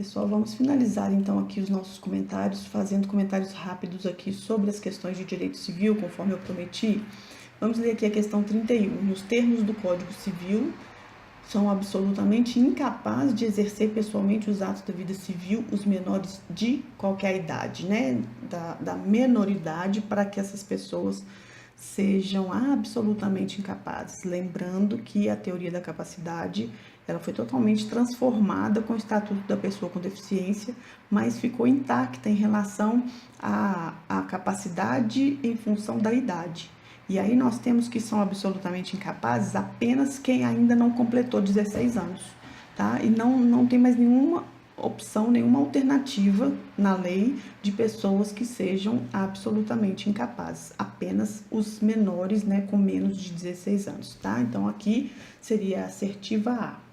Pessoal, vamos finalizar então aqui os nossos comentários, fazendo comentários rápidos aqui sobre as questões de direito civil, conforme eu prometi. Vamos ler aqui a questão 31. Nos termos do Código Civil, são absolutamente incapazes de exercer pessoalmente os atos da vida civil os menores de qualquer idade, né? Da menoridade, para que essas pessoas sejam absolutamente incapazes. Lembrando que a teoria da capacidade, ela foi totalmente transformada com o Estatuto da Pessoa com Deficiência, mas ficou intacta em relação à capacidade em função da idade. E aí nós temos que são absolutamente incapazes apenas quem ainda não completou 16 anos, tá? E não tem mais nenhuma opção, nenhuma alternativa na lei de pessoas que sejam absolutamente incapazes, apenas os menores, né, com menos de 16 anos, tá? Então aqui seria a assertiva A.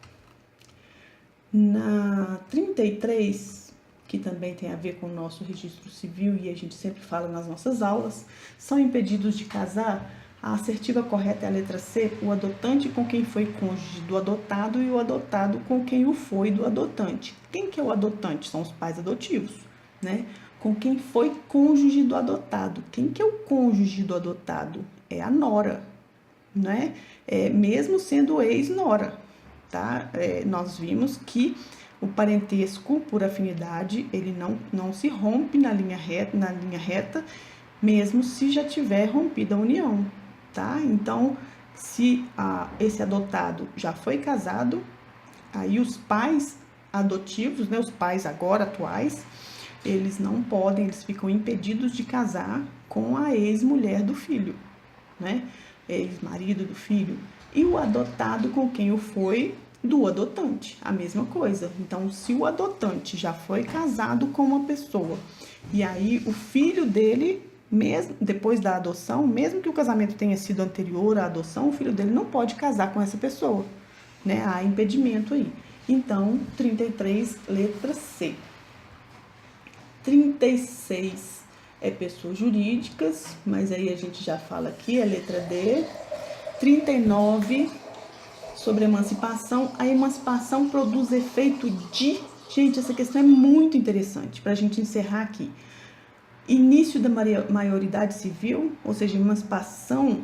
Na 33, que também tem a ver com o nosso registro civil e a gente sempre fala nas nossas aulas, são impedidos de casar. A assertiva correta é a letra C, o adotante com quem foi cônjuge do adotado e o adotado com quem o foi do adotante. Quem que é o adotante? São os pais adotivos, né? Com quem foi cônjuge do adotado. Quem que é o cônjuge do adotado? É a nora, né? Mesmo sendo ex-nora, tá? Nós vimos que o parentesco por afinidade, ele não se rompe na linha reta, mesmo se já tiver rompido a união, tá? Então, se esse adotado já foi casado, aí os pais adotivos, né, os pais agora atuais, eles não podem, eles ficam impedidos de casar com a ex-mulher do filho, né? Ex-marido do filho. E o adotado com quem o foi do adotante, a mesma coisa. Então, se o adotante já foi casado com uma pessoa e aí o filho dele, mesmo depois da adoção, mesmo que o casamento tenha sido anterior à adoção, o filho dele não pode casar com essa pessoa, né? Há impedimento aí. Então, 33, letra C. 36 é pessoas jurídicas, mas aí a gente já fala aqui, é letra D. 39, sobre emancipação. A emancipação produz efeito de... Gente, essa questão é muito interessante para a gente encerrar aqui. Início da maioridade civil, ou seja, a emancipação,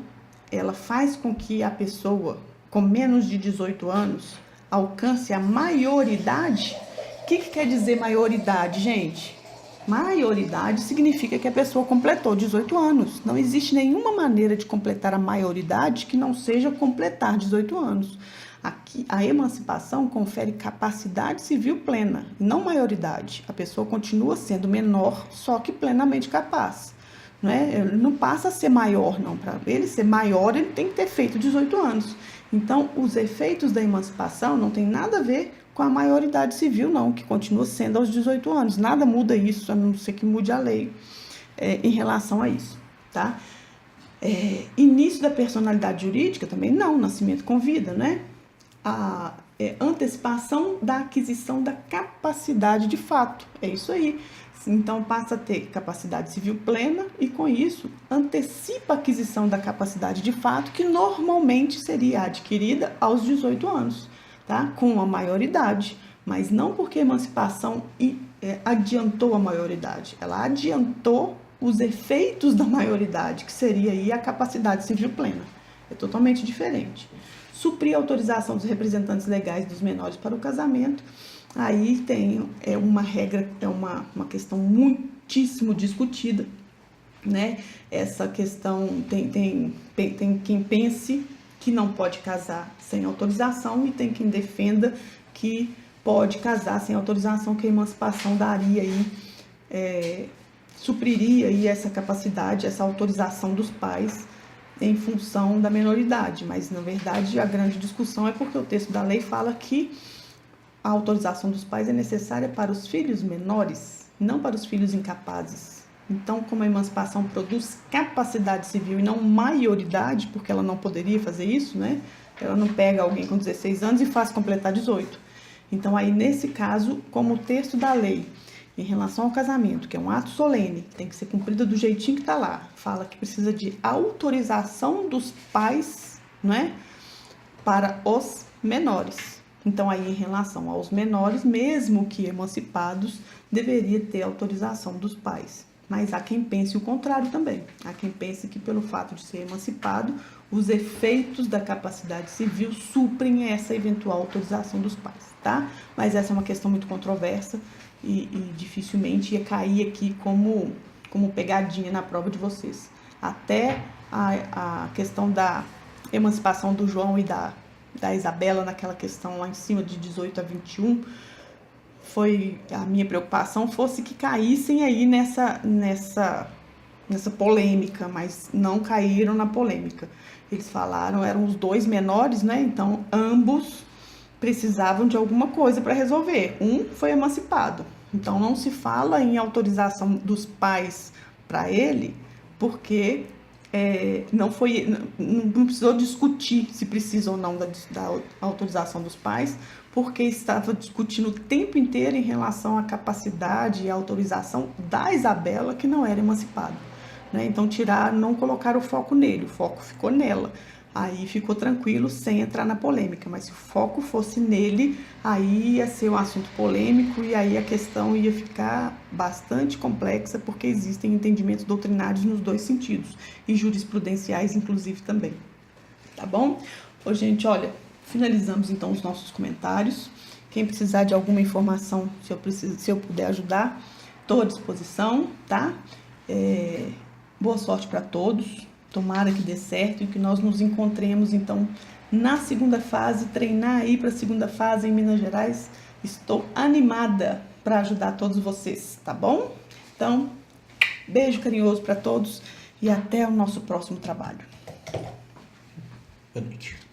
ela faz com que a pessoa com menos de 18 anos alcance a maioridade. O que quer dizer maioridade, gente? Maioridade significa que a pessoa completou 18 anos. Não existe nenhuma maneira de completar a maioridade que não seja completar 18 anos. Aqui, a emancipação confere capacidade civil plena, não maioridade. A pessoa continua sendo menor, só que plenamente capaz. Não é? Ele não passa a ser maior, não. Para ele ser maior, ele tem que ter feito 18 anos. Então, os efeitos da emancipação não tem nada a ver com a maioridade civil, não, que continua sendo aos 18 anos. Nada muda isso, a não ser que mude a lei em relação a isso, tá? Início da personalidade jurídica também não, nascimento com vida, né? A antecipação da aquisição da capacidade de fato, é isso aí. Então, passa a ter capacidade civil plena e, com isso, antecipa a aquisição da capacidade de fato, que normalmente seria adquirida aos 18 anos, tá? Com a maioridade, mas não porque a emancipação adiantou a maioridade, ela adiantou os efeitos da maioridade, que seria aí a capacidade civil plena. É totalmente diferente. Suprir a autorização dos representantes legais dos menores para o casamento. Aí tem uma regra, uma questão muitíssimo discutida, né? Essa questão tem quem pense que não pode casar sem autorização e tem quem defenda que pode casar sem autorização, que a emancipação daria aí, supriria aí essa capacidade, essa autorização dos pais em função da menoridade. Mas, na verdade, a grande discussão é porque o texto da lei fala que a autorização dos pais é necessária para os filhos menores, não para os filhos incapazes. Então, como a emancipação produz capacidade civil e não maioridade, porque ela não poderia fazer isso, né? Ela não pega alguém com 16 anos e faz completar 18. Então, aí, nesse caso, como o texto da lei, em relação ao casamento, que é um ato solene, que tem que ser cumprido do jeitinho que está lá, fala que precisa de autorização dos pais, não é? Para os menores. Então, aí, em relação aos menores, mesmo que emancipados, deveria ter autorização dos pais. Mas há quem pense o contrário também. Há quem pense que, pelo fato de ser emancipado, os efeitos da capacidade civil suprem essa eventual autorização dos pais, tá? Mas essa é uma questão muito controversa e dificilmente ia cair aqui como pegadinha na prova de vocês. Até a questão da emancipação do João e da Isabela, naquela questão lá em cima de 18 a 21, foi a minha preocupação fosse que caíssem aí nessa polêmica, mas não caíram na polêmica. Eles falaram, eram os dois menores, né? Então, ambos precisavam de alguma coisa para resolver. Um foi emancipado. Então, não se fala em autorização dos pais para ele, porque não precisou discutir se precisa ou não da autorização dos pais, porque estava discutindo o tempo inteiro em relação à capacidade e à autorização da Isabela, que não era emancipada, né? Então, não colocar o foco nele, o foco ficou nela. Aí ficou tranquilo sem entrar na polêmica, mas se o foco fosse nele, aí ia ser um assunto polêmico e aí a questão ia ficar bastante complexa, porque existem entendimentos doutrinários nos dois sentidos e jurisprudenciais, inclusive, também. Tá bom? Ô, gente, olha, finalizamos então os nossos comentários. Quem precisar de alguma informação, se eu puder ajudar, estou à disposição, tá? Boa sorte para todos. Tomara que dê certo e que nós nos encontremos, então, na segunda fase, treinar aí para a segunda fase em Minas Gerais. Estou animada para ajudar todos vocês, tá bom? Então, beijo carinhoso para todos e até o nosso próximo trabalho. Boa noite.